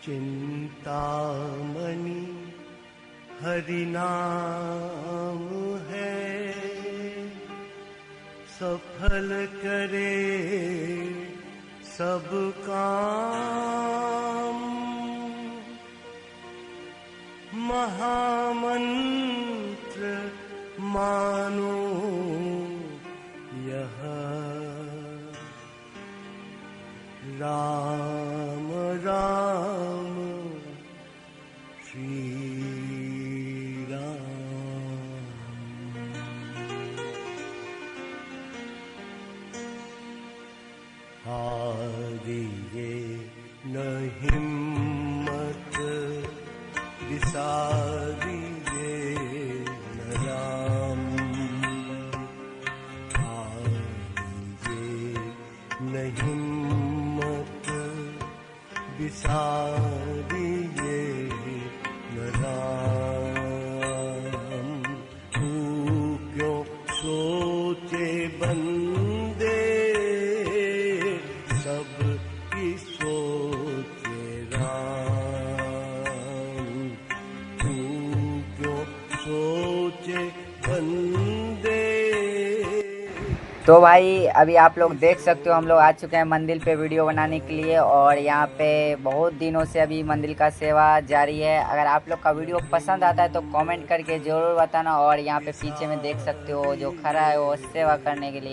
चिंतामणि हरि नाम है, सफल करे सब काम। महामंत्र मानो यह, राम राम श्री राम। हारिए न हिम्मत विसारिए न राम, हारिए न हिम्मत विसारिए न राम। तू क्यों सोचे बंदे सब की सोचे राम, तू क्यों सोचे बंदे। तो भाई अभी आप लोग देख सकते हो हम लोग आ चुके हैं मंदिर पे वीडियो बनाने के लिए, और यहाँ पे बहुत दिनों से अभी मंदिर का सेवा जारी है। अगर आप लोग का वीडियो पसंद आता है तो कमेंट करके ज़रूर बताना। और यहाँ पे पीछे में देख सकते हो जो खड़ा है वो सेवा करने के लिए।